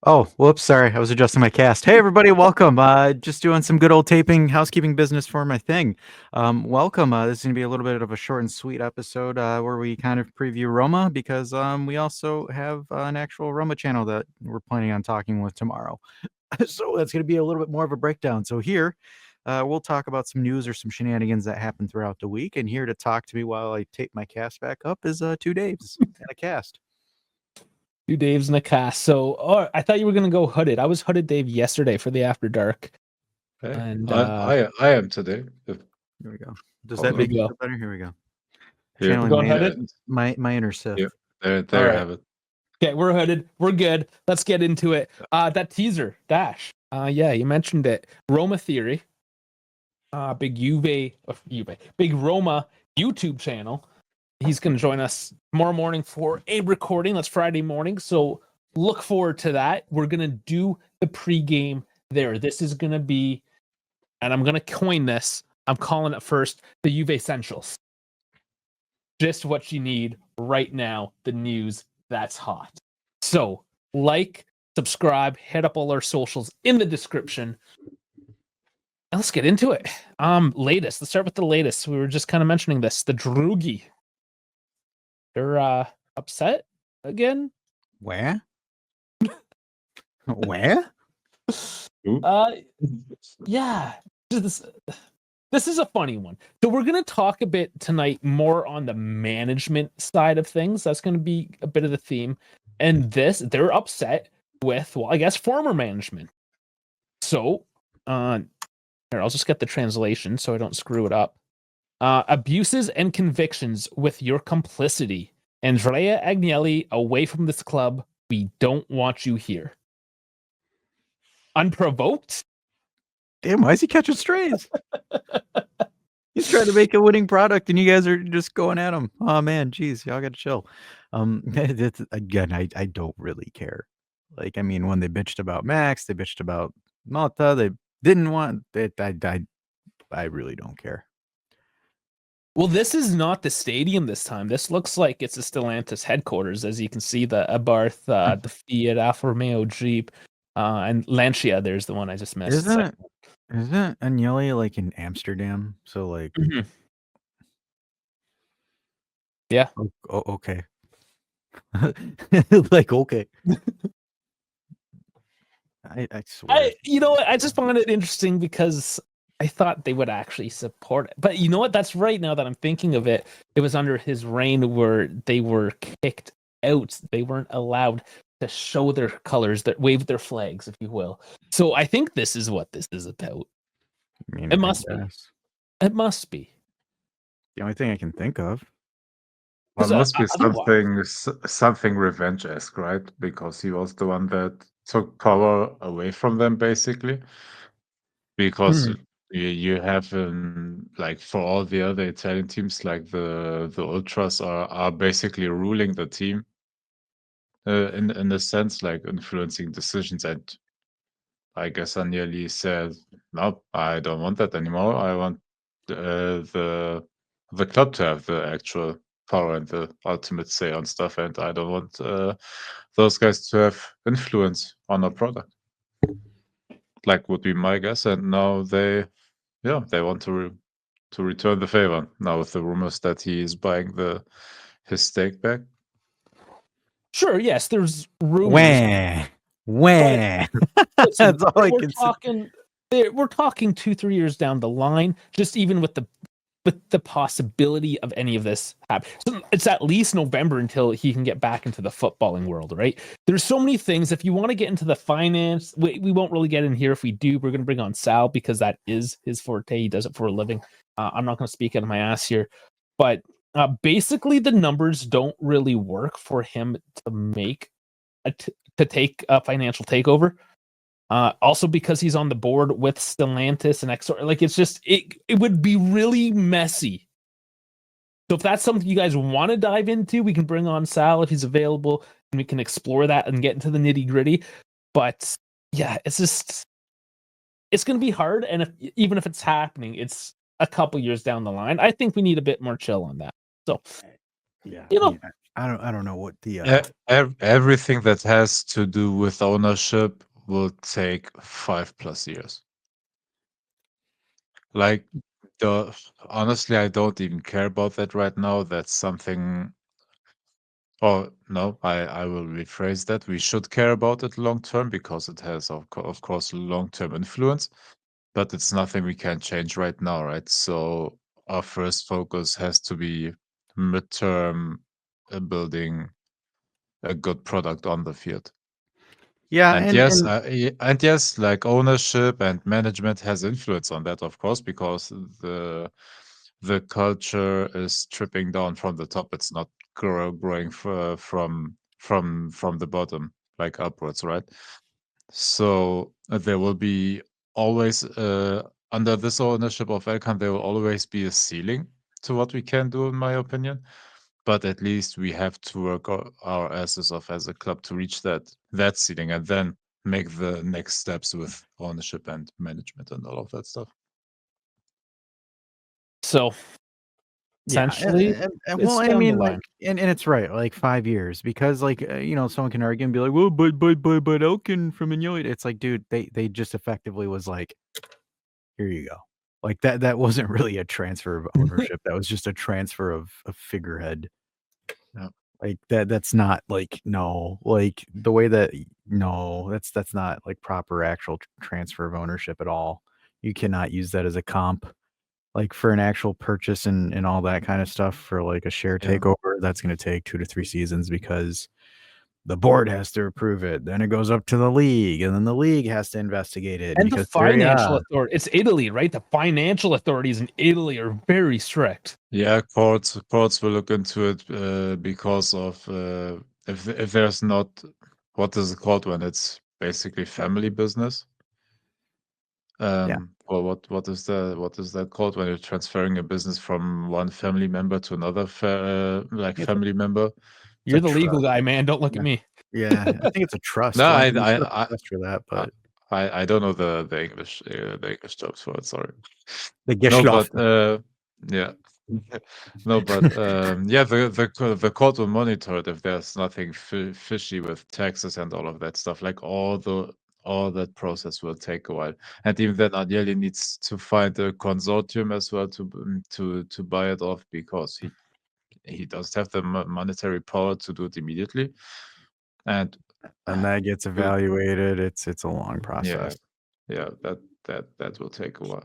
Oh, whoops, sorry. I was adjusting my cast. Hey, everybody, welcome. Just doing some good old taping, housekeeping business for my thing. Welcome. This is going to be a little bit of a short and sweet episode where we kind of preview Roma because we also have an actual Roma channel that we're planning on talking with tomorrow. So that's going to be a little bit more of a breakdown. So here, we'll talk about some news or some shenanigans that happened throughout the week. And here to talk to me while I tape my cast back up is two Daves and a cast. 2 Daves in a cast. So, I thought you were gonna go hooded. I was hooded Dave yesterday for the After Dark. Hey, And I am today. Here we go. Does Hold that make on. it feel better? Here we go. Here. Channeling Going my, hooded? my inner Sith. Yep. There All you right. have it. Okay, we're hooded. We're good. Let's get into it. That teaser, Dash. Yeah, you mentioned it. Roma Theory. Big big Roma YouTube channel. He's gonna join us tomorrow morning for a recording. That's Friday morning. So look forward to that. We're gonna do the pregame there. This is gonna be, and I'm gonna coin this. I'm calling it first the Juve Essentials. Just what you need right now. The news that's hot. So like, subscribe, hit up all our socials in the description. And let's get into it. Latest. Let's start with the latest. We were just kind of mentioning this. The Drugi. They're upset again. Where? Where? Yeah. This is a funny one. So we're going to talk a bit tonight more on the management side of things. That's going to be a bit of the theme. And they're upset with, well, I guess former management. So, here, I'll just get the translation so I don't screw it up. Abuses and convictions with your complicity. Andrea Agnelli, away from this club. We don't want you here. Unprovoked? Damn, why is he catching strays? He's trying to make a winning product, and you guys are just going at him. Oh man, geez, y'all got to chill. Again, I don't really care. Like, I mean, when they bitched about Max, they bitched about Malta. They didn't want it. I really don't care. Well, this is not the stadium this time. This looks like it's the Stellantis headquarters, as you can see the Abarth, the Fiat, Alfa Romeo Jeep, and Lancia. There's the one I just missed. Isn't Agnelli like in Amsterdam? So like, yeah. Oh, okay. Like, okay. I swear. You know what? I just found it interesting because I thought they would actually support it. But you know what? That's right. Now that I'm thinking of it, it was under his reign where they were kicked out. They weren't allowed to show their colors, that wave their flags, if you will. So I think this is what this is about. I mean, It must be. It must be. The only thing I can think of. Well, it must be something revenge-esque, right? Because he was the one that took power away from them, basically. Because you have like for all the other Italian teams, like the ultras are basically ruling the team in a sense, like influencing decisions. And I guess Agnelli said, "No, I don't want that anymore. I want the club to have the actual power and the ultimate say on stuff, and I don't want those guys to have influence on our product." Like would be my guess, and now they want to return the favor now with the rumors that he is buying his stake back. Sure, yes, there's rumors. Wah. Listen, That's all I can say. We're talking 2-3 years down the line, just even with the possibility of any of this happening. So it's at least November until he can get back into the footballing world, right? There's so many things. If you want to get into the finance, we won't really get in here. If we do, we're going to bring on Sal because that is his forte. He does it for a living. I'm not going to speak out of my ass here, but basically the numbers don't really work for him to make to take a financial takeover. Also because he's on the board with Stellantis and Exor, like it's just it would be really messy. So if that's something you guys want to dive into, we can bring on Sal if he's available, and we can explore that and get into the nitty gritty. But yeah, it's going to be hard, and even if it's happening, it's a couple years down the line. I think we need a bit more chill on that. So yeah, you know, I don't know what the Everything that has to do with ownership will take 5+ years. Like honestly, I don't even care about that right now. That's something. Oh no, I will rephrase that. We should care about it long term because it has of course long term influence, but it's nothing we can change right now, right? So our first focus has to be midterm, building a good product on the field. yeah, And yes, like ownership and management has influence on that, of course, because the culture is tripping down from the top. It's not growing from the bottom, like upwards, right? So there will be always under this ownership of Elkann, there will always be a ceiling to what we can do, in my opinion. But at least we have to work our asses off as a club to reach that ceiling, and then make the next steps with ownership and management and all of that stuff. So yeah, essentially, well, it's I down the mean, line. like, and it's right, like 5 years, because like someone can argue and be like, well, but Elkann from Annihilated. It's like, dude, they just effectively was like, here you go, like that wasn't really a transfer of ownership. That was just a transfer of a figurehead. Yeah. Like that's not like no, like the way that no, that's not like proper actual transfer of ownership at all. You cannot use that as a comp. Like for an actual purchase and all that kind of stuff for like a share Yeah. takeover, that's going to take 2 to 3 seasons because the board has to approve it. Then it goes up to the league, and then the league has to investigate it. And the Because financial authority, it's Italy, right? The financial authorities in Italy are very strict. Yeah, courts will look into it because of if there's not, what is it called when it's basically family business? Yeah. Or what is that called when you're transferring a business from one family member to another family member? You're a the legal trust. guy, man. Don't look Yeah. at me. Yeah, I think it's a trust. No, Like, there's a trust for that, but I don't know the English terms for it. Sorry. the No, but Geschloff. yeah. No, but yeah, the court will monitor it if there's nothing fishy with taxes and all of that stuff. Like all that process will take a while, and even then, Agnelli needs to find a consortium as well to buy it off because he does have the monetary power to do it immediately, and And that gets evaluated. It's a long process. yeah, that will take a while.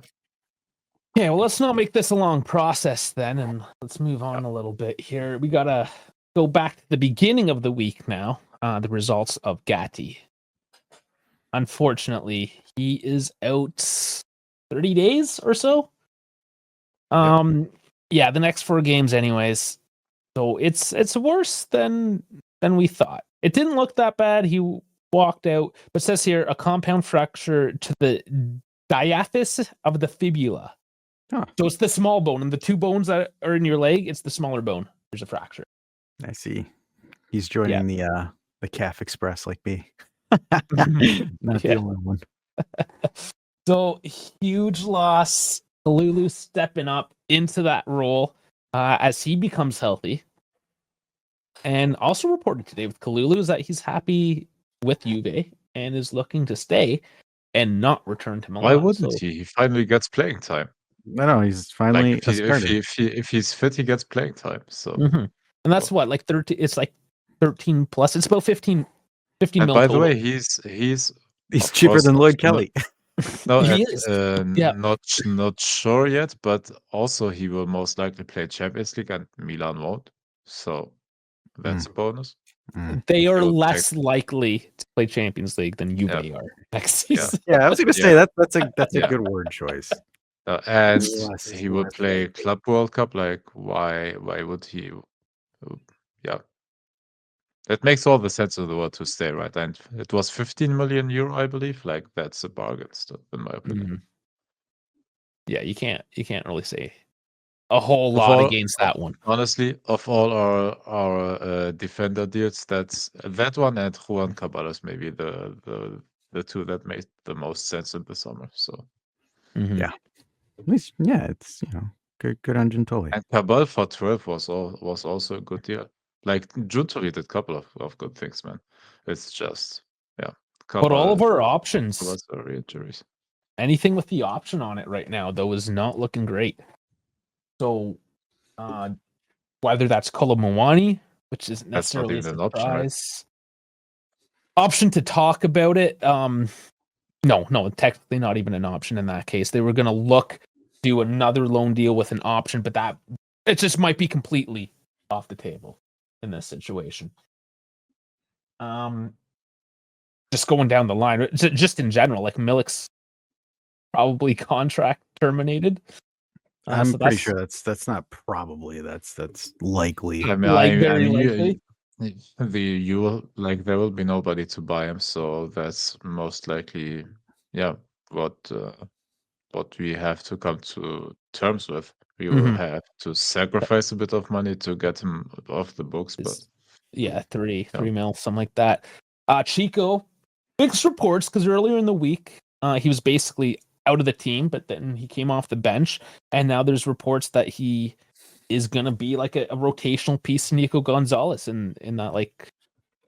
Yeah, well, let's not make this a long process then, and let's move on a little bit here. We gotta go back to the beginning of the week now. The results of Gatti. Unfortunately, he is out 30 days or so. Yeah, the next 4 games, anyways. So it's worse than we thought. It didn't look that bad. He walked out, but it says here a compound fracture to the diaphysis of the fibula. Huh. So it's the small bone, and the 2 bones that are in your leg, it's the smaller bone. There's a fracture. I see. He's joining the Calf Express like me. Not the only one. So huge loss. Kalulu stepping up into that role as he becomes healthy. And also reported today with Kalulu is that he's happy with Juve and is looking to stay and not return to Milan. Why wouldn't he? He finally gets playing time. No, he's finally like if he's fit, he gets playing time. So, and that's what, like 13. It's like 13 plus. It's about 15 and mil by total. the way, he's cheaper than Lloyd Kelly. No, he is. Yeah. Not sure yet, but also he will most likely play Champions League and Milan won't. So that's a bonus. They are less likely to play Champions League than Juve are next season. Yeah, I was going to say that's a good word choice. And he will play Club World Cup. Like, why would he? Yeah, it makes all the sense in the world to stay, right? And it was 15 million euro, I believe. Like, that's a bargain, still, in my opinion. Yeah, you can't really say a whole lot against that one. Honestly, of all our defender deals, that's that one and Juan Caballos maybe the 2 that made the most sense in the summer. So yeah, at least it's good on Gentoli. And Cabal for 12 was also a good deal. Like Junto did a couple of good things, man. It's just But all of our couple options, injuries. anything with the option on it right now, though, is not looking great. So, whether that's Kolomowani, which isn't That's not necessarily a even an option, right? surprise. Option to talk about it. No, technically not even an option in that case. They were going to do another loan deal with an option, but that it just might be completely off the table in this situation. Just going down the line, just in general, like Milik's probably contract terminated. I'm pretty sure that's not probably, that's likely. I mean, Like I very mean, likely. you will, like, there will be nobody to buy him, so that's most likely, what we have to come to terms with. We will have to sacrifice a bit of money to get him off the books, but Yeah, three mil, something like that. Chico, mixed reports because earlier in the week, he was basically out of the team, but then he came off the bench, and now there's reports that he is gonna be like a rotational piece to Nico Gonzalez in that like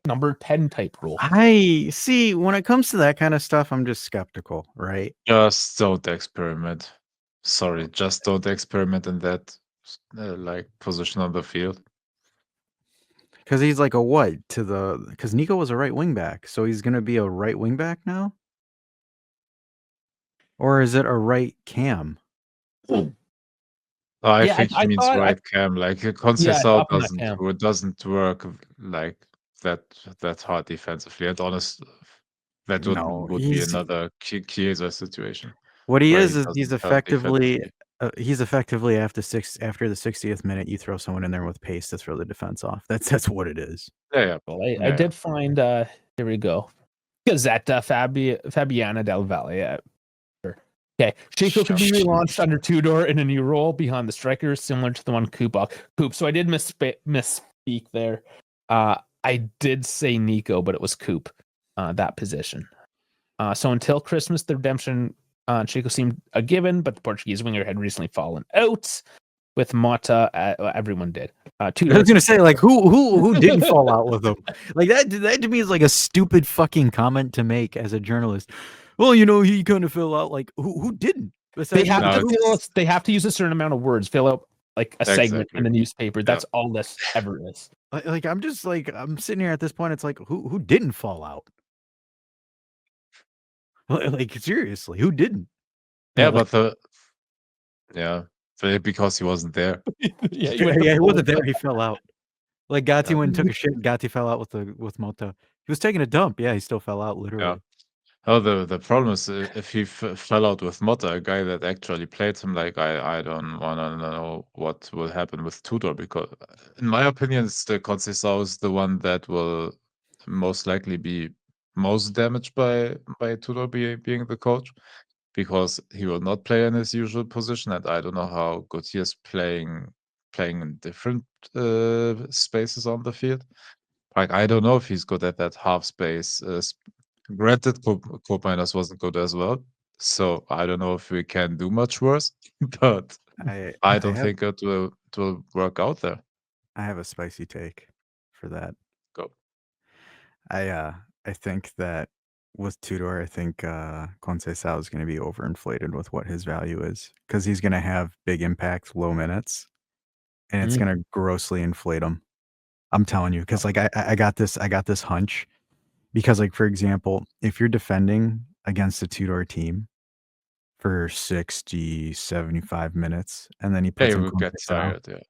number 10 type role. I see. When it comes to that kind of stuff, I'm just skeptical, right? just don't experiment. Sorry, just don't experiment in that like position on the field. Because he's like a what to the? Because Nico was a right wing back, so he's gonna be a right wing back now, or is it a right cam? I think he means right cam. Like Conceição Yeah, doesn't work like that hard defensively. And honest, that No, would be another Chiesa situation. What he where is doesn't he's help effectively defensively. after the 60th minute, you throw someone in there with pace to throw the defense off. That's what it is. Yeah. Well, I did find here we go. Gazzetta Fabiana Del Valle. Okay, Chico could be relaunched under Tudor in a new role behind the striker, similar to the one Coop. So I did misspeak there. I did say Nico, but it was Coop, that position. So until Christmas, the redemption Chico seemed a given, but the Portuguese winger had recently fallen out with Mata. Everyone did. Tudor, I was gonna say, like, who didn't fall out with him? Like that to me is like a stupid fucking comment to make as a journalist. Well, he kind of fell out. Like, who didn't? They have to use a certain amount of words, fill out like a segment in the newspaper. That's all this ever is. Like, I'm just like, I'm sitting here at this point. It's like, who didn't fall out? Like, seriously, who didn't? Yeah, but because he wasn't there. He wasn't there. He fell out. Like Gatti went and took a shit. Gatti fell out with Mota. He was taking a dump. Yeah, he still fell out literally. Yeah. Oh, the problem is if he fell out with Mota, a guy that actually played him, like I don't want to know what will happen with Tudor, because in my opinion, it's the Conceição is the one that will most likely be most damaged by Tudor being the coach, because he will not play in his usual position, and I don't know how good he is playing in different spaces on the field. Like, I don't know if he's good at that half space. Granted, Coop-Miners wasn't good as well, so I don't know if we can do much worse, but I don't think it will work out there. I have a spicy take for that. Go. I think that with Tudor, I think Conceição is going to be overinflated with what his value is, because he's going to have big impacts, low minutes, and it's going to grossly inflate him. I'm telling you, because like I got this hunch, because like, for example, if you're defending against a Tudor team for 60, 75 minutes, and then he puts in Conceição,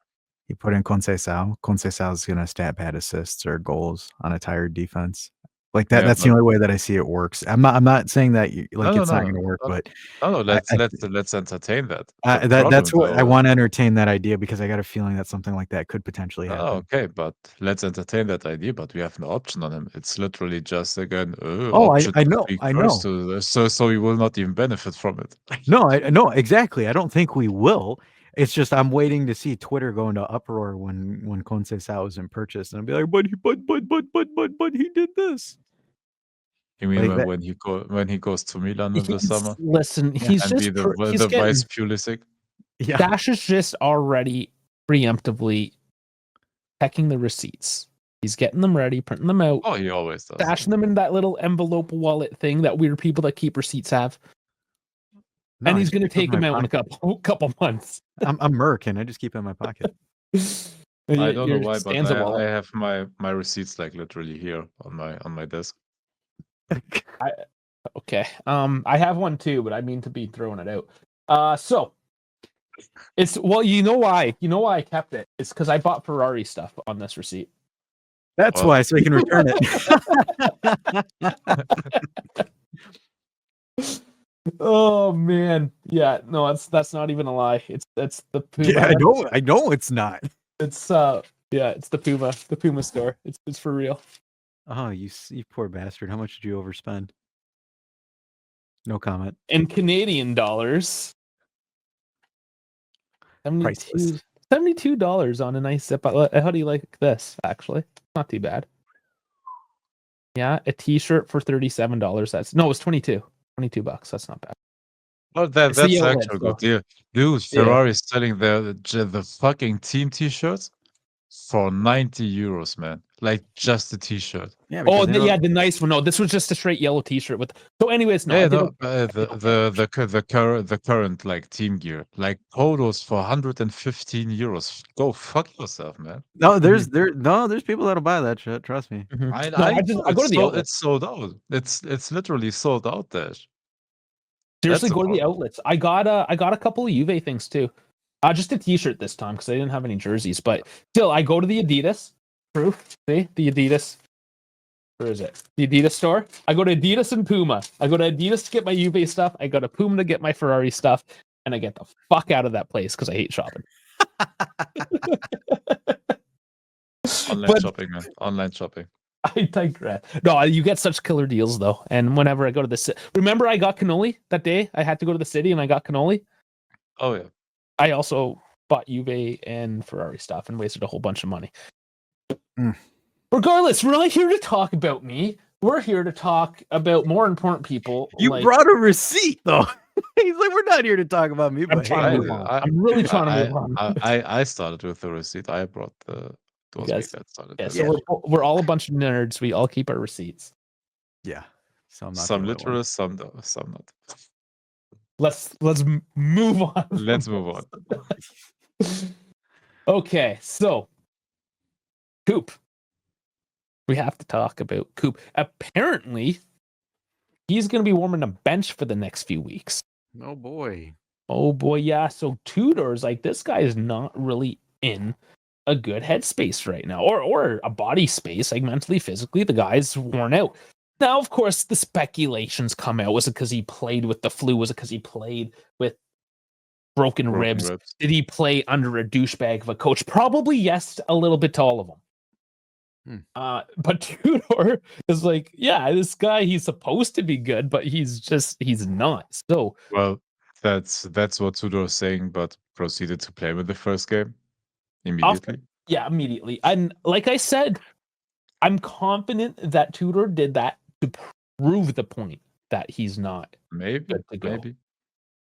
he put in Conceição is going to stat pad assists or goals on a tired defense. Like that. That's the only way that I see it works. I'm not saying that it's not going to work, but let's entertain that. That's what I want to entertain, that idea, because I got a feeling that something like that could potentially happen. Oh, okay, but let's entertain that idea. But we have no option on him. It's literally just again. I know. So we will not even benefit from it. No, exactly. I don't think we will. It's just I'm waiting to see Twitter go into uproar when Conceição isn't purchased, and I'll be like, but he did this. You mean when he goes to Milan in the summer? Listen, he's just the vice Pulisic. Yeah, Dash is just already preemptively checking the receipts. He's getting them ready, printing them out. Oh, he always does. Stashing them in that little envelope wallet thing that weird people that keep receipts have. No, and I he's just going to keep it in take my them out in a couple months. I'm Merkin. I just keep it in my pocket. I don't know why, but I have my receipts like literally here on my desk. Okay. I have one too, but I mean to be throwing it out. So it's you know why I kept it? It's because I bought Ferrari stuff on this receipt. That's why, so we can return it. Oh man, yeah, no, that's not even a lie. It's the Puma. Yeah, I know it's not. It's it's the Puma store. It's for real. Oh, you poor bastard! How much did you overspend? No comment. In Canadian dollars, $72 on a nice zip. How do you like this? Actually, not too bad. Yeah, a T-shirt for $37. It was $22. $22. That's not bad. Oh, that's actually a good deal. Dude, Ferrari's selling the fucking team T-shirts for 90 euros, man. Like just the T-shirt. Yeah. Oh, the nice one. No, this was just a straight yellow T-shirt with. So, anyways, no. Yeah, the current like team gear, like polos for 115 euros. Go fuck yourself, man. No, there's people that'll buy that shit. Trust me. Mm-hmm. I go to the outlets. It's sold out. It's literally sold out there. Seriously, go to the outlets. I got a couple of Juve things too. Just a T-shirt this time because I didn't have any jerseys. But still, I go to the Adidas. True. See the Adidas. Where is it? The Adidas store. I go to Adidas and Puma. I go to Adidas to get my Juve stuff. I go to Puma to get my Ferrari stuff, and I get the fuck out of that place because I hate shopping. Online shopping, man. Online shopping. I digress. No, you get such killer deals though. And whenever I go to the city, remember I got cannoli that day? I had to go to the city and I got cannoli. Oh yeah. I also bought Juve and Ferrari stuff and wasted a whole bunch of money. Regardless, we're not here to talk about me. We're here to talk about more important people. You brought a receipt though. He's like, we're not here to talk about me. But I'm really trying to move on. I started with the receipt. I brought the. So we're all a bunch of nerds. We all keep our receipts. Yeah. Some literal, some not. Let's move on. Let's move on. Okay, so Coop. We have to talk about Coop. Apparently, he's going to be warming the bench for the next few weeks. Oh boy. Oh boy, yeah. So Tudor's like, this guy is not really in a good headspace right now, or a body space, like mentally, physically, the guy's worn out. Now, of course, the speculations come out. Was it because he played with the flu? Was it because he played with broken ribs? Did he play under a douchebag of a coach? Probably yes, a little bit to all of them. But Tudor is like, yeah, this guy, he's supposed to be good, but he's not. So well, that's what Tudor is saying, but proceeded to play with the first game. Immediately? Immediately. And like I said, I'm confident that Tudor did that to prove the point that he's not maybe.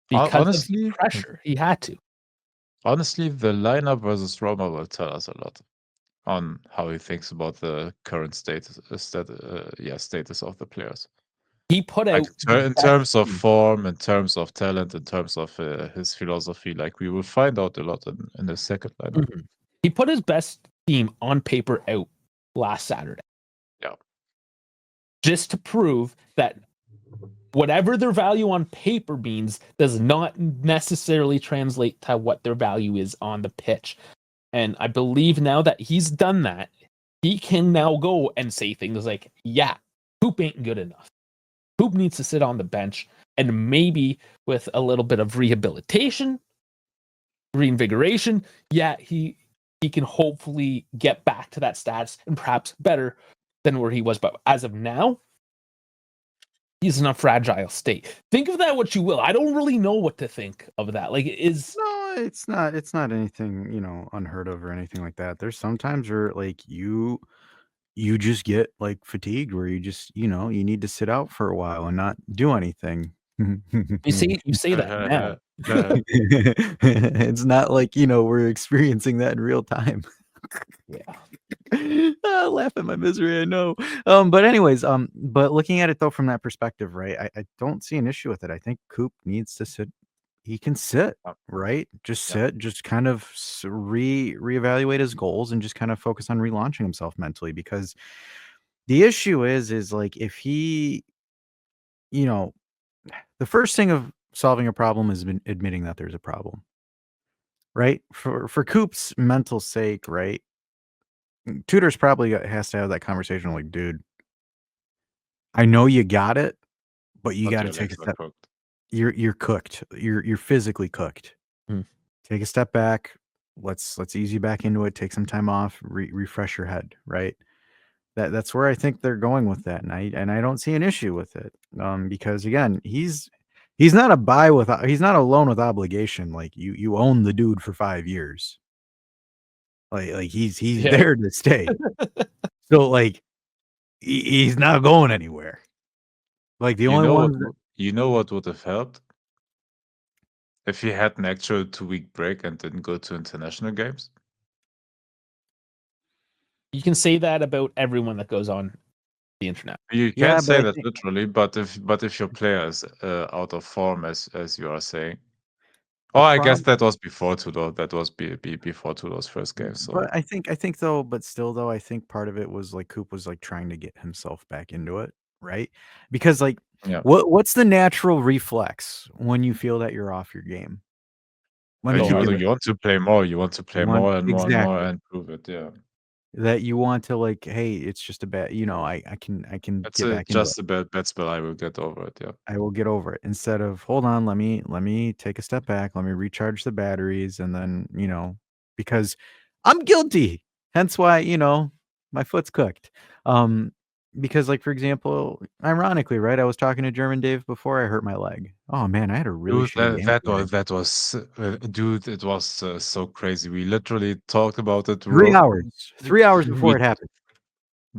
Because honestly, of pressure, he had to. Honestly, the lineup versus Roma will tell us a lot on how he thinks about the current status of the players. He put out in terms of form, in terms of talent, in terms of his philosophy. Like we will find out a lot in the second lineup. Mm-hmm. He put his best team on paper out last Saturday. Yeah, just to prove that whatever their value on paper means does not necessarily translate to what their value is on the pitch. And I believe now that he's done that, he can now go and say things like, yeah, Coop ain't good enough. Coop needs to sit on the bench, and maybe with a little bit of rehabilitation, reinvigoration, he can hopefully get back to that status and perhaps better than where he was. But as of now, he's in a fragile state. Think of that what you will. I don't really know what to think of that. Like, no, it's not anything, unheard of or anything like that. There's sometimes where like you just get like fatigued, where you just, you need to sit out for a while and not do anything. You say that now. It's not like, we're experiencing that in real time. Yeah. Laugh at my misery, I know. But anyways, but looking at it though from that perspective, right? I don't see an issue with it. I think Coop needs to sit. He can sit, Yeah. right? Just Yeah. sit, just kind of reevaluate his goals and just kind of focus on relaunching himself mentally. Because the issue is like if he, you know, the first thing of solving a problem is admitting that there's a problem, right? For Coop's mental sake, right? Tudor's probably has to have that conversation like, dude, I know you got it, but you But got to your take legs a are step. cooked. You're cooked. You're physically cooked. Mm. Take a step back. Let's ease you back into it. Take some time off. Refresh your head. Right. That's where I think they're going with that, and I don't see an issue with it. Because again, he's not he's not alone with obligation. Like you own the dude for 5 years. Like he's Yeah. there to stay. So like he's not going anywhere. Like the only ones that You know what would have helped? If he had an actual 2-week break and didn't go to international games? You can say that about everyone that goes on the internet. You can yeah, but say I that think literally, but if your player is out of form, as you are saying, the I guess problem that was before Tudor. That was before Tudor's first game. So but I think though, but still though, I think part of it was like Coop was like trying to get himself back into it, right? Because like yeah, what's the natural reflex when you feel that you're off your game? Let me Go give you hard. the you want to play more. You want to you play want more and more and more exactly and prove it. Yeah, that you want to like, hey, it's just a bad, I can it's get back into it. just a bad spell. I will get over it. Yeah, I will get over it instead of hold on, let me take a step back, let me recharge the batteries and then, because I'm guilty. Hence why, my foot's cooked. Um because like for example, ironically, right? I was talking to German Dave before I hurt my leg. Oh man, I had a really dude, shitty game today. dude, it was so crazy. We literally talked about it. 3 hours. 3 hours before We it happened.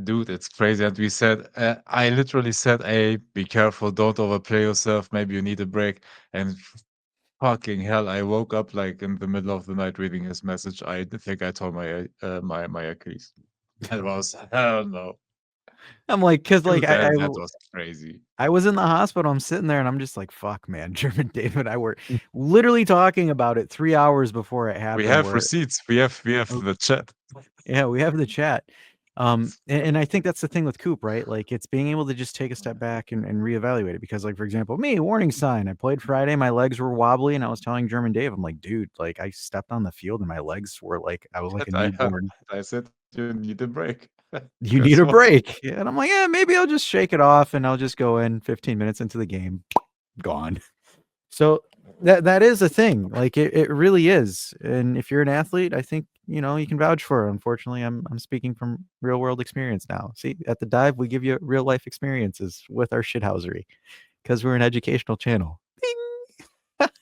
Dude, it's crazy. And we said, I literally said, hey, be careful, don't overplay yourself. Maybe you need a break. And fucking hell, I woke up like in the middle of the night reading his message. I think I told my Achilles. That was hell no. I'm like, cause like Dude, that was crazy. I was in the hospital. I'm sitting there and I'm just like, fuck, man. German Dave and I were literally talking about it 3 hours before it We happened. have Where receipts. We have the chat. yeah, we have the chat. And I think that's the thing with Coop, right? Like it's being able to just take a step back and reevaluate it. Because, like, for example, me, warning sign. I played Friday, my legs were wobbly, and I was telling German Dave, I'm like, dude, like I stepped on the field and my legs were like I was like a I newborn. I said you need a break. You need Guess a what? break. Yeah, and I'm like, yeah, maybe I'll just shake it off and I'll just go in 15 minutes into the game. Gone. So that is a thing. Like it really is. And if you're an athlete, I think, you can vouch for it. Unfortunately, I'm speaking from real world experience now. See, at the dive, we give you real life experiences with our shithousery because we're an educational channel.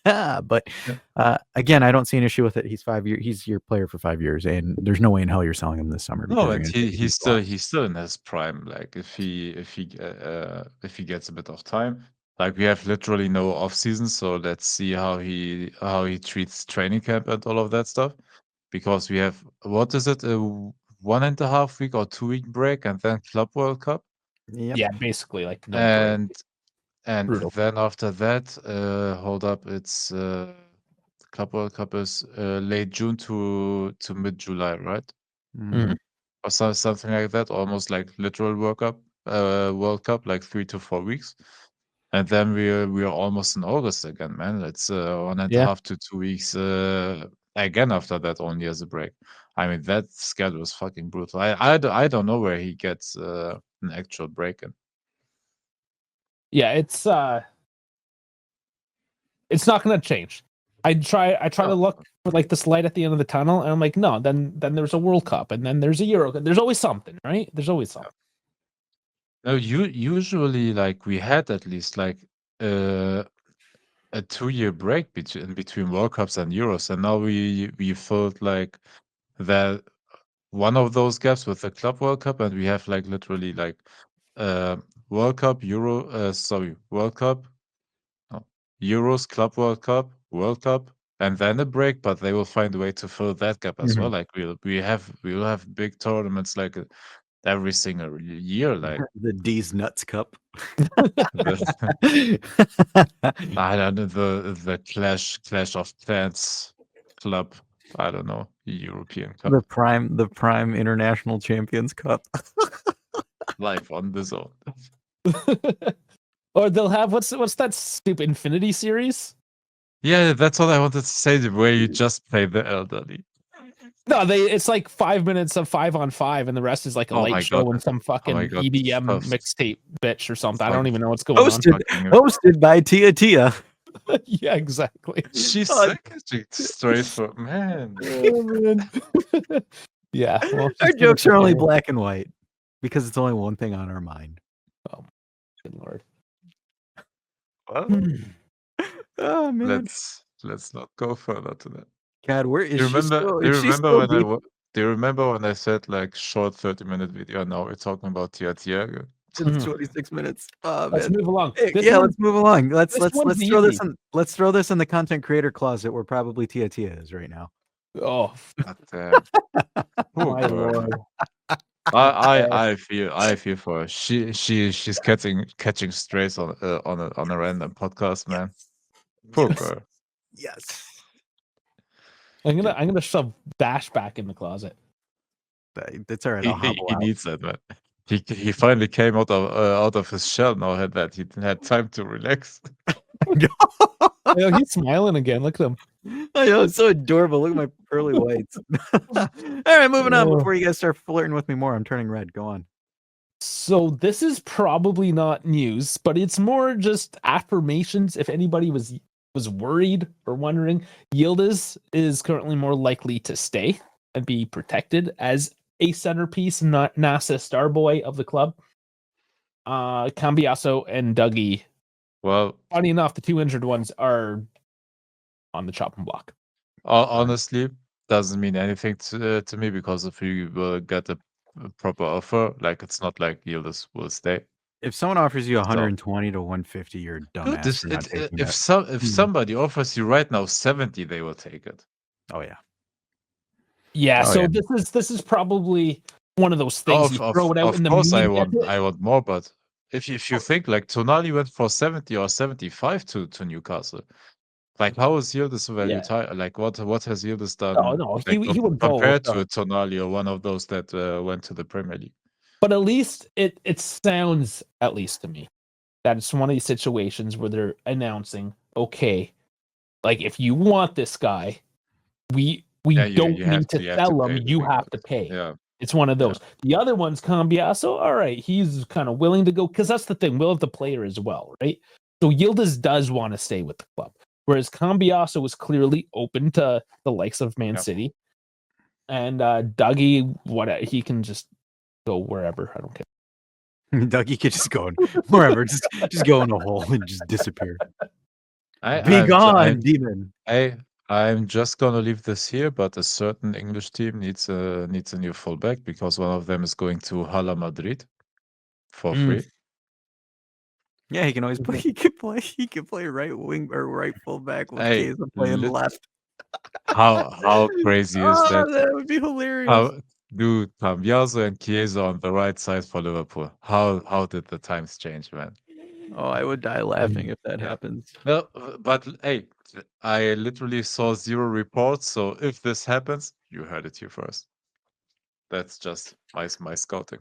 But Yeah. again, I don't see an issue with it. He's 5 years. He's your player for 5 years, and there's no way in hell you're selling him this summer No, because you're and going to take a huge loss. he's still in his prime. Like if he gets a bit of time, like we have literally no off season, so let's see how he treats training camp and all of that stuff. Because we have what is it, a 1.5 week or 2 week break, and then Club World Cup, Yep. Yeah, basically like no break. and Brutal. then after that, hold up, it's Club World Cup is late June to mid July, right? Mhm. Mhm. Or something like that, almost like literal World Cup, like 3 to 4 weeks, and then we are almost in August again, man. It's one and a Yeah. half to 2 weeks again after that, only as a break. I mean, that schedule is fucking brutal. I don't know where he gets an actual break in. Yeah, it's not gonna change. I try to No, look for like this light at the end of the tunnel, and I'm like, no, then there's a World Cup, and then there's a Euro. There's always something, right? There's always something. no. You usually, like, we had at least like uh, a 2 year break between World Cups and Euros, and now we felt like that one of those gaps with the Club World Cup, and we have like literally like uh World Cup, World Cup, no, Euros, Club World Cup, World Cup, and then a break, but they will find a way to fill that gap as well. Mhm. Like we'll have big tournaments like every single year. Like The D's Nuts Cup. the, I don't know, the Clash of Clans Club. I don't know, European Cup The Prime International Champions Cup. live on the zone. Or they'll have what's that stupid Infinity series? Yeah, that's what I wanted to say. Where you just play the elderly. No, it's like 5 minutes of 5-on-5, and the rest is like a Oh light my show god! and some Oh my fucking god! EDM mixtape bitch or something. I don't even know what's going on. Hosted by Tia Tia. Yeah, exactly. She's Oh, catching straight for man. Oh, man. Yeah, well, Our she's doing jokes are only okay. black and white because it's only one thing on our mind. Oh, good lord. Well, Oh man, let's not go further to that. God, where is Do you she remember? still? Do Is you she remember still when deep? Do you remember when I said like short 30-minute video? Now we're talking about Tia Tia. It's 26 minutes. Oh Let's man. move along. Hey, This yeah, one, let's move along. Let's this one's throw this easy. in. Let's throw this in the content creator closet where probably Tia Tia is right now. Oh, But, poor my girl. lord. I feel for her. She's catching strays on a random podcast, man. Poor girl. Yes. I'm gonna shove Bash back in the closet. That's all right. I'll hobble He out. needs that, man. He finally came out of his shell. Now that he had time to relax. Oh, he's smiling again. Look at him. I know, it's so adorable. Look at my pearly whites. All right, moving on. Oh. Before you guys start flirting with me more, I'm turning red. Go on. So this is probably not news, but it's more just affirmations. If anybody was worried or wondering, Yildiz is currently more likely to stay and be protected as a centerpiece, not NASA star boy of the club. Cambiaso and Dougie. Well, Funny enough, the two injured ones are on the chopping block. honestly, doesn't mean anything to me because if you will get a proper offer, like it's not like Yildiz will stay. If someone offers you So 120 to 150, you're a dude, dumbass for not taking if that. somebody offers you right now 70, they will take it. Oh yeah. Yeah, Oh, so yeah. this is probably one of those things you throw it out in the Course, media. I want more, but if you think like Tonali went for 70 or 75 to Newcastle, like how is Yildiz value Yeah. like what has Yildiz done Oh no, like he would go. compared to a Tonali or one of those that went to the Premier League? But at least it sounds, at least to me, that it's one of these situations where they're announcing, okay, like if you want this guy, we don't you have need to you have sell to him. pay the You big have to bucks. pay. Yeah. It's one of those. The other one's Cambiaso. All right, he's kind of willing to go because that's the thing. We'll have the player as well, right? So Yildiz does want to stay with the club, whereas Cambiaso was clearly open to the likes of Man City, and Dougie, he can just go wherever. I don't care. Dougie could just go wherever, just go in a hole and just disappear. Be gone, demon. I'm just gonna leave this here, but a certain English team needs a new fullback because one of them is going to Hala Madrid for free. Yeah, he can always play. He can play right wing or right fullback with Chiesa playing left. How crazy is that? That would be hilarious. Dude, Cambiaso and Chiesa on the right side for Liverpool. How did the times change, man? Oh, I would die laughing if that happens. No, but hey, I literally saw 0 reports, so if this happens, you heard it here first. That's just my scouting.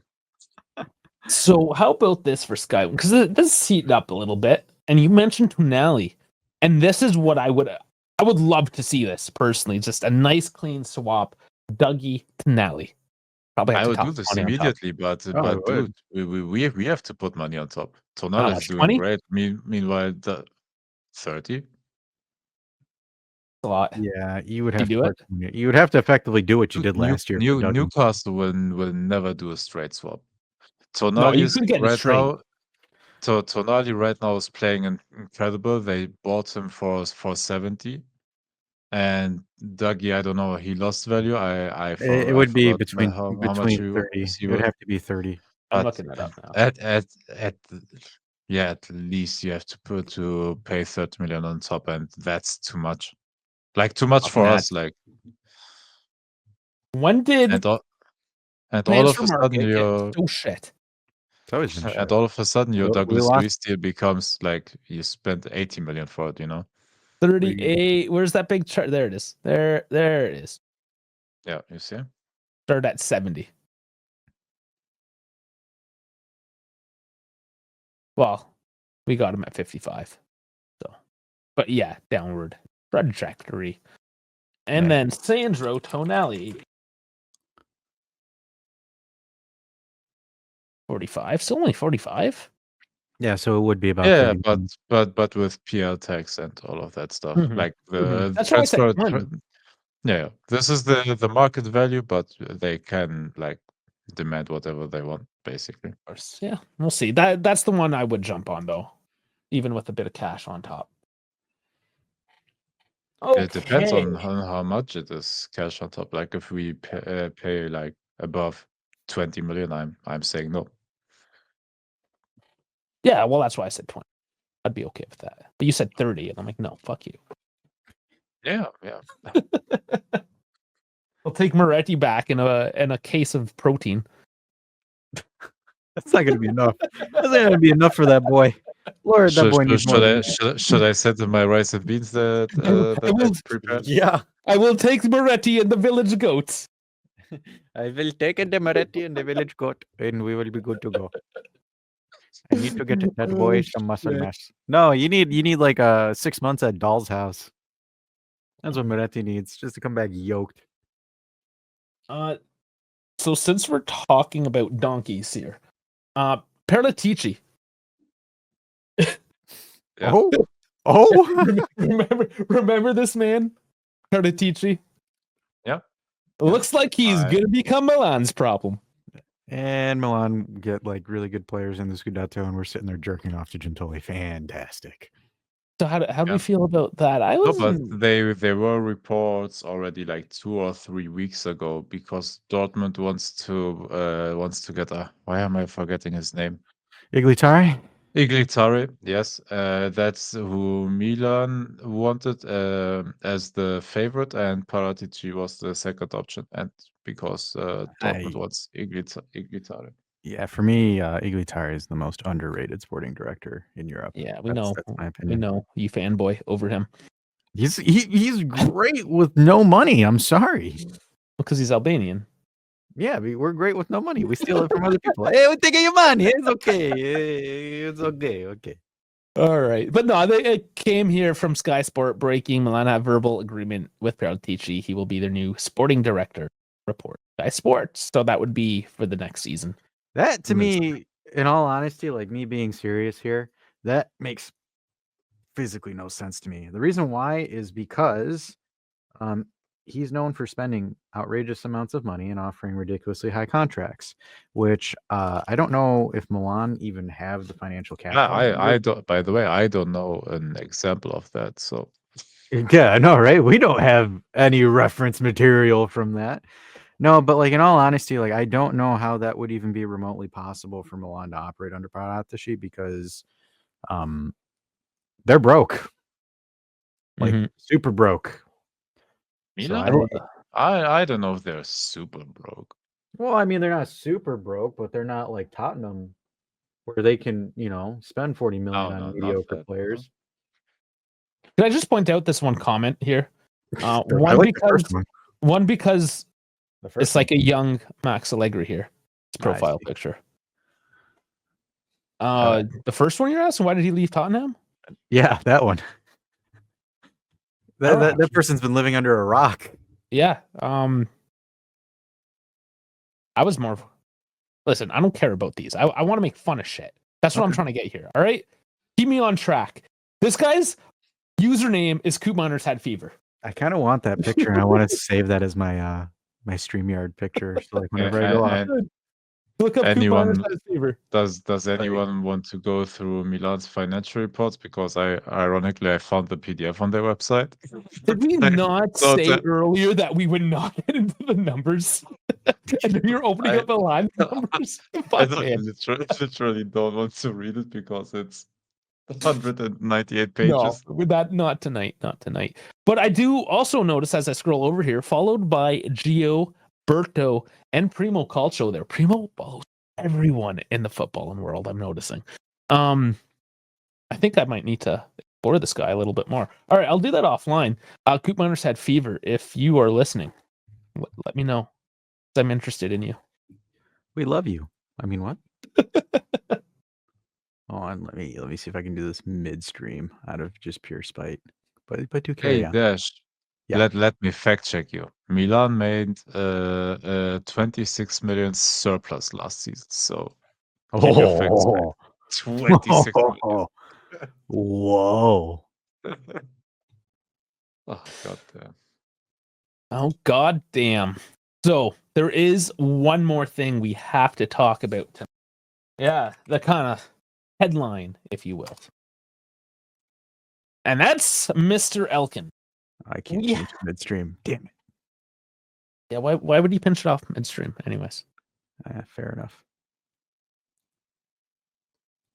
So how about this for Sky? Because this is heated up a little bit, and you mentioned Tonali, and this is what I would love to see this personally. Just a nice clean swap, Dougie Tonali. Probably I would do this immediately, but dude, we have to put money on top. Tonali is doing 20? great. Meanwhile, the 30. A lot. Yeah, you would have do to. You would have to effectively do what you did last year. Newcastle will never do a straight swap. No, you could get it straight. Tonali right now is playing incredible. They bought him for 70. And Dougie, I don't know, he lost value. It would be between how much 30. he It would have to be 30. I'm looking that up now. At least you have to pay 30 million on top, and that's too much. Like too much for us. Like when did and all of transfer a sudden market get your so shit? It's always been and shit. all of a sudden your We Douglas lost Luiz deal becomes like you spent 80 million for it. 38. Where's that big chart? There it is. There it is. Yeah, you see. Started at 70. Well, we got him at 55. So, but yeah, downward trajectory. And then Sandro Tonali, 45. Still only 45. Yeah, so it would be about Yeah, 30. but with PL tax and all of that stuff, like the That's why I said transfer. 20. Yeah, this is the market value, but they can like demand whatever they want, basically. Of course. Yeah, we'll see. That's the one I would jump on though, even with a bit of cash on top. It depends Okay. on how much it is cash on top. Like if we pay like above 20 million, I'm saying no. Yeah, well, that's why I said 20. I'd be okay with that. But you said 30, and I'm like, no, fuck you. Yeah. I'll take Moretti back in a case of protein. That's not going to be enough. That's not going to be enough for that boy. Lord, that boy needs more than that. Should I send him my rice and beans that I prepared? Yeah. I will take Moretti and the village goats. I will take the Moretti and the village goat, and we will be good to go. I need to get that boy some muscle mass. No, you need like 6 months at Doll's house. That's what Moretti needs, just to come back yoked. So since we're talking about donkeys here, Perlatici. Yeah. Oh, remember this man, Perlatici? Yeah. Looks like he's gonna become Milan's problem. And Milan get like really good players in the Scudetto, and we're sitting there jerking off to Gentoli. Fantastic. So how do we feel about that? No, but there were reports already like 2 or 3 weeks ago because Dortmund wants to get why am I forgetting his name? Iglitari? Iglitari, yes. That's who Milan wanted as the favorite, and Paratici was the second option. And because Dortmund wants Iglitari. Yeah, for me, Iglitari is the most underrated sporting director in Europe. Yeah, that's my opinion. We know you fanboy over him. He's great with no money. I'm sorry. Because he's Albanian. Yeah, we're great with no money. We steal it from other people. Hey, we're taking your money. It's okay. It's okay. Okay. All right. But no, they came here from Sky Sport breaking. Milan have verbal agreement with Paratici. He will be their new sporting director. Report Sky Sports. So that would be for the next season. That to me, in all honesty, like me being serious here, that makes physically no sense to me. The reason why is because he's known for spending outrageous amounts of money and offering ridiculously high contracts, which I don't know if Milan even have the financial capital. I don't. By the way, I don't know an example of that. So yeah, I know, right? We don't have any reference material from that. No, but like in all honesty, like I don't know how that would even be remotely possible for Milan to operate under Paratici because they're broke. Like super broke. Milan? So I don't know if they're super broke. Well, I mean, they're not super broke, but they're not like Tottenham where they can, spend 40 million on mediocre players. Can I just point out this one comment here? One because it's like a young Max Allegri here. His profile picture. The first one you're asking, why did he leave Tottenham? Yeah, that one. That person's been living under a rock. Yeah. I was more. Listen, I don't care about these. I want to make fun of shit. That's what I'm trying to get here. All right, keep me on track. This guy's username is Coop Miners Had Fever. I kind of want that picture, and I want to save that as my my StreamYard picture. So like whenever I go out. Look up anyone does anyone want to go through Milan's financial reports? Because I found the PDF on their website. Did we not say earlier that we would not get into the numbers? And then you're opening up the line numbers. I literally don't want to read it because it's 198 No, pages. with that, not tonight. But I do also notice as I scroll over here, followed by Gio, Berto, and Primo Calcio there. Primo follows everyone in the footballing world, I'm noticing. I think I might need to explore this guy a little bit more. All right, I'll do that offline. Coop Miners had fever. If you are listening, let me know. I'm interested in you. We love you. I mean, what? Hold on, let me see if I can do this midstream out of just pure spite. But do carry Hey, on. Dash. Yeah. Let me fact check you. Milan made 26 million surplus last season. So keep your facts straight. 26 million. Whoa. Oh, god damn. Oh, god damn. So there is one more thing we have to talk about tonight. Yeah, the kind of headline, if you will. And that's Mr. Elkann. I can't change midstream. Damn it. Yeah, why would he pinch it off midstream anyways? Fair enough.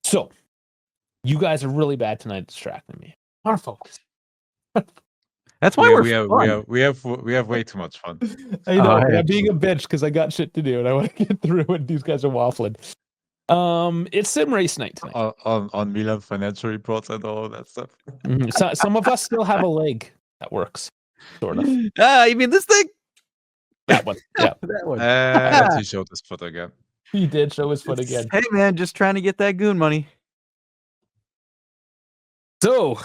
So, you guys are really bad tonight at distracting me. Our focus. That's why we have way too much fun. I know, but I'm being a bitch because I got shit to do and I want to get through it. These guys are waffling. It's sim race night tonight. On Milan financial reports and all that stuff. Mm-hmm. So, some of us still have a leg that works, sort of. You mean this thing? That one. Yeah, that one. And he showed his foot again. He did show his foot again. Hey man, just trying to get that goon money. So,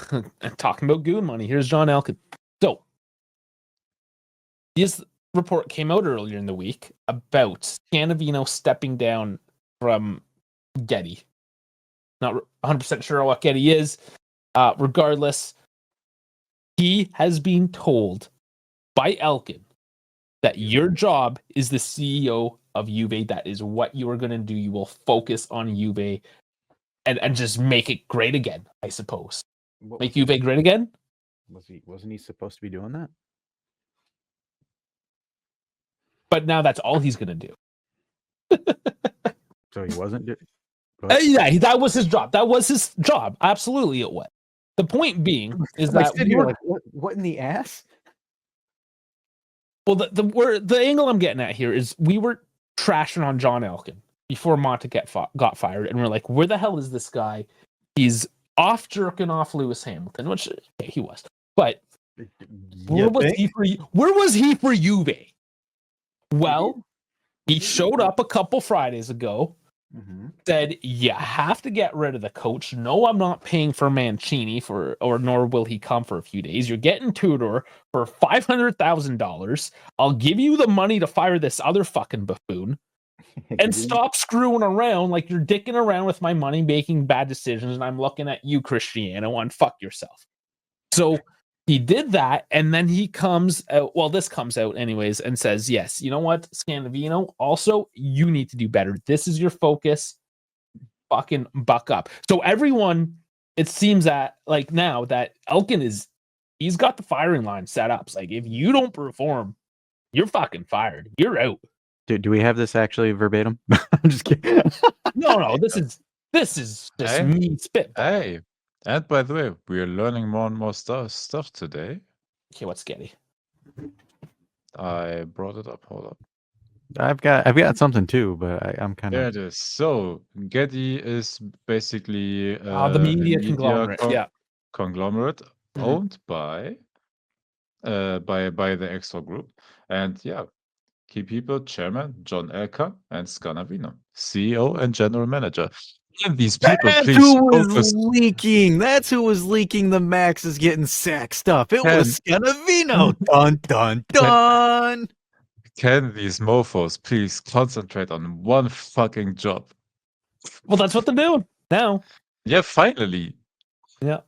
talking about goon money, here's John Elkann. So, this report came out earlier in the week about Scandavino stepping down from Getty. Not 100% sure what Getty is. Regardless, he has been told by Elkann that your job is the CEO of Juve. That is what you are going to do. You will focus on Juve and just make it great again, I suppose. Make Juve great again? Wasn't he supposed to be doing that? But now that's all he's going to do. So he wasn't yeah, that was his job. That was his job. Absolutely it was. The point being is that we were, like, what in the ass? well, the angle I'm getting at here is we were trashing on John Elkann before Monta got fired, and we're like, where the hell is this guy? He's off jerking off Lewis Hamilton, which he was. But where was he for Juve? Well, he showed up a couple Fridays ago, said, you have to get rid of the coach. No, I'm not paying for Mancini nor will he come for a few days. You're getting Tudor for $500,000. I'll give you the money to fire this other fucking buffoon and stop screwing around like you're dicking around with my money, making bad decisions, and I'm looking at you, Cristiano, and fuck yourself. So he did that, and then he comes out, well, this comes out anyways, and says, yes, you know what, Scandavino, also, you need to do better. This is your focus. Fucking buck up. So everyone, it seems that, like, now that Elkann he's got the firing line set up. It's like, if you don't perform, you're fucking fired. You're out. Do we have this actually verbatim? I'm just kidding. No, this is just me spit. Hey. And by the way, we are learning more and more stuff today. Okay, what's Getty? I brought it up. Hold up. I've got something too, but I'm kind of. There it is. So Getty is basically the media conglomerate. Conglomerate owned by the Extra Group, and key people: Chairman John Elkann and Scandavino, CEO and General Manager. And these people, That's who was leaking. That's who was leaking the Max is getting sacked stuff. It was Scandavino. Dun dun dun. Can these mofos please concentrate on one fucking job? Well, that's what they're doing now. Yeah, finally. Yeah,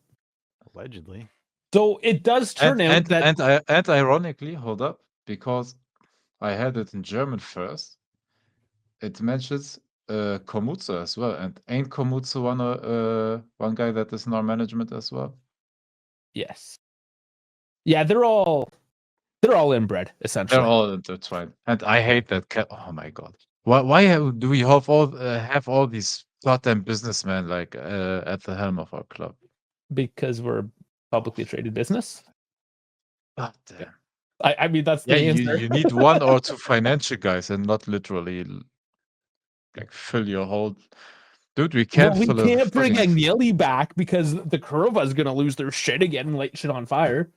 allegedly. So it does turn out that, and ironically, hold up, because I had it in German first. It mentions Komutsa as well, and ain't Komutsa one guy that is in our management as well? Yes. Yeah, they're all inbred, essentially. They're all intertwined, and I hate that. Oh my god! Why do we have all these goddamn businessman like at the helm of our club? Because we're a publicly traded business. God damn. I mean, that's Yeah, the you answer. you need one or two financial guys and not literally like fill your whole. Dude, we Well, can't we fill a can't bring fucking. Agnelli back because the Curva's gonna lose their shit again and light shit on fire.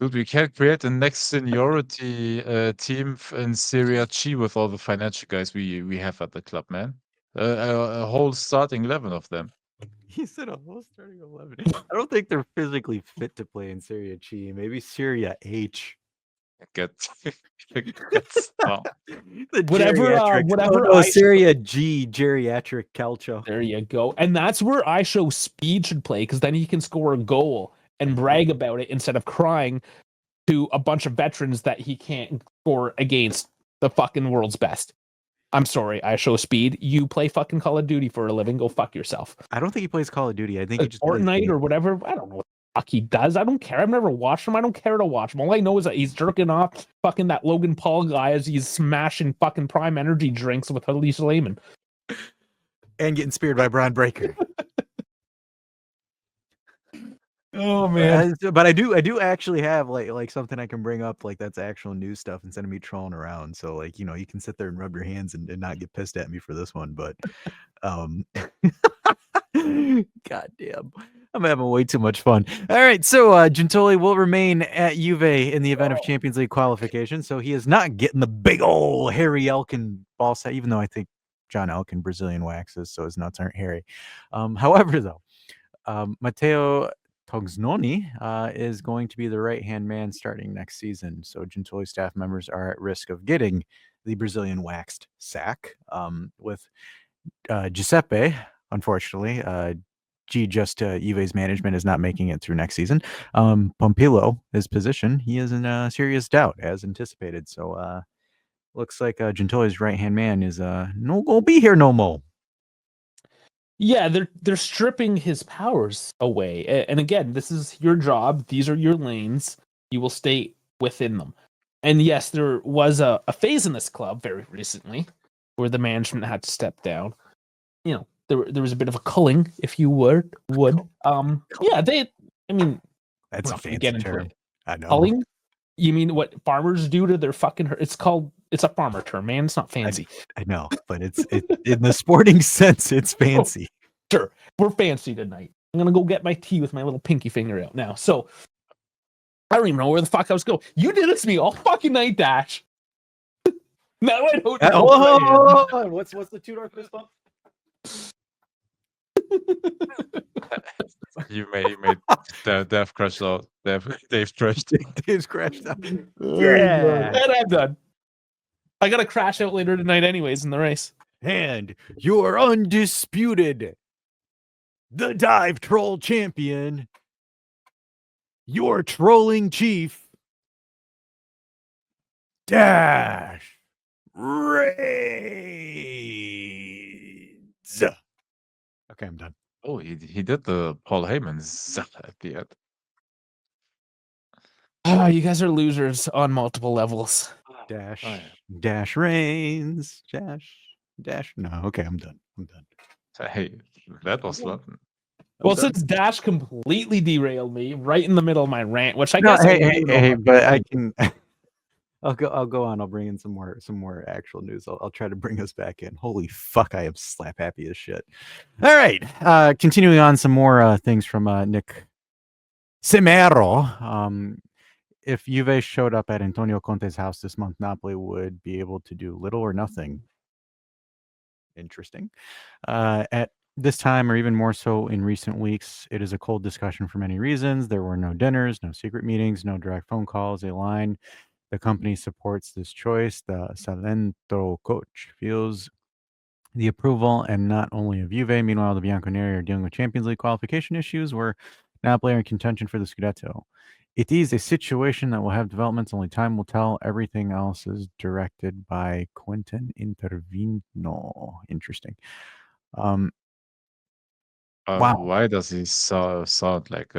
Dude, we can't create a next seniority team in Serie C with all the financial guys we have at the club, man. A whole starting 11 of them. He said a whole starting 11. I don't think they're physically fit to play in Serie C. Maybe Serie H. Get down. The Whatever, geriatric. whatever no, I Serie G, geriatric calcio. There you go. And that's where I show Speed should play, because then he can score a goal and brag about it instead of crying to a bunch of veterans that he can't score against the fucking world's best. I'm sorry, I show Speed. You play fucking Call of Duty for a living. Go fuck yourself. I don't think he plays Call of Duty. I think he just plays Fortnite or whatever. I don't know what the fuck he does. I don't care. I've never watched him. I don't care to watch him. All I know is that he's jerking off fucking that Logan Paul guy as he's smashing fucking Prime Energy drinks with Elise Lehman. and getting speared by Braun Breaker. Oh man. But I do actually have like something I can bring up, like that's actual news stuff instead of me trolling around. So like, you know, you can sit there and rub your hands and not get pissed at me for this one. But God damn. I'm having way too much fun. All right, so Gentoli will remain at Juve in the event of Champions League qualification. So he is not getting the big old hairy Elkann ball set, even though I think John Elkann Brazilian waxes, so his nuts aren't hairy. However, though, Matteo Tognoni is going to be the right-hand man starting next season. So Gentoli staff members are at risk of getting the Brazilian waxed sack with Giuseppe, unfortunately. Juve's management is not making it through next season. Pompilio, his position, he is in serious doubt, as anticipated. So looks like Gentoli's right-hand man is no gonna be here no more. Yeah, they're stripping his powers away. And again, this is your job. These are your lanes. You will stay within them. And yes, there was a phase in this club very recently where the management had to step down. You know, there was a bit of a culling, if you would. Yeah, That's a not gonna fancy get into term. it. I know. Culling? You mean what farmers do to their fucking it's a farmer term, man. It's not fancy. I know, but it's in the sporting sense, it's fancy. Sure, we're fancy tonight. I'm gonna go get my tea with my little pinky finger out now. So I don't even know where the fuck I was going. You did this to me all fucking night, Dash. Now I don't know. Hold on. What's the two-door fist bump? You made Dev crashed out. Dave crashed. Dave's crashed out. Yeah, and I'm done. I gotta crash out later tonight, anyways, in the race. And you're undisputed, the dive troll champion, your trolling chief, Dash Raids. Okay, I'm done. Oh, he did the Paul Heyman zap at the end. Ah, you guys are losers on multiple levels. Dash Reigns. Dash. No, okay, I'm done. Hey, that was London. Well, since Dash completely derailed me right in the middle of my rant, which I No, guess hey, but I can. I'll go on. I'll bring in some more actual news. I'll try to bring us back in. Holy fuck, I am slap happy as shit. All right, continuing on, some more things from Nick Simero. If Juve showed up at Antonio Conte's house this month, Napoli would be able to do little or nothing. Interesting. At this time, or even more so in recent weeks, it is a cold discussion for many reasons. There were no dinners, no secret meetings, no direct phone calls. A line: the company supports this choice. The Salento coach feels the approval, and not only of Juve. Meanwhile, the Bianconeri are dealing with Champions League qualification issues where Napoli are in contention for the Scudetto. It is a situation that will have developments. Only time will tell. Everything else is directed by Quentin Intervino. Interesting. Wow. Why does he sound like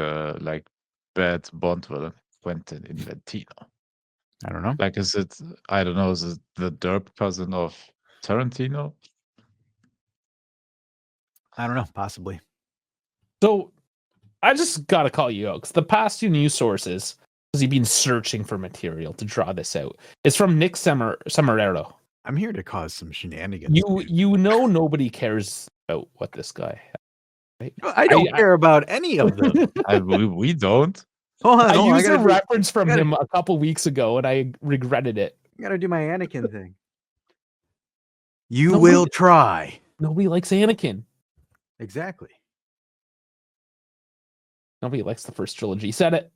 bad Bond villain, Quentin Inventino? I don't know. Like, is it? I don't know. Is it the derp cousin of Tarantino? I don't know, possibly. So I just got to call you out because the past two news sources, because you've been searching for material to draw this out, it's from Nick Semerero. I'm here to cause some shenanigans. You know nobody cares about what this guy has, right? I don't care about any of them. We don't. I used a reference from him a couple weeks ago, and I regretted it. I gotta do my Anakin thing. You will try. Nobody likes Anakin. Exactly. Nobody likes the first trilogy. Said it.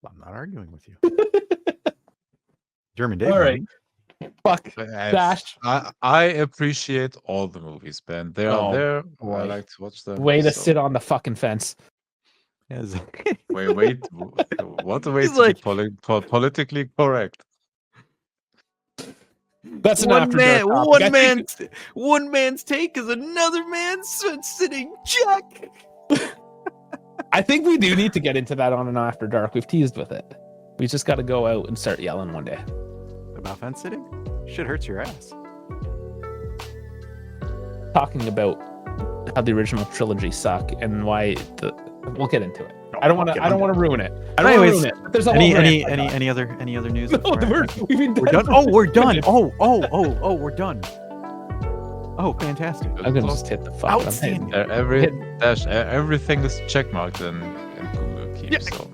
I'm not arguing with you. German Dave. All right. Fuck. Dash. I appreciate all the movies, Ben. They are there. Boy. I like to watch them. Way to sit on the fucking fence. Yes. Wait. What a way He's to like- be politically correct. That's an after dark topic. One man's take is another man's sitting check. I think we do need to get into that on an after dark. We've teased with it. We just got to go out and start yelling one day. About fence sitting? Shit hurts your ass. Talking about how the original trilogy suck and why we'll get into it. I don't want to ruin it. I don't want to ruin it. But there's a any other news? No, we're done. Oh, we're done. Oh, we're done. Oh, fantastic. I'm gonna just hit the fuck. Outstanding. Everything is checkmarked in Google Keep. Yeah. So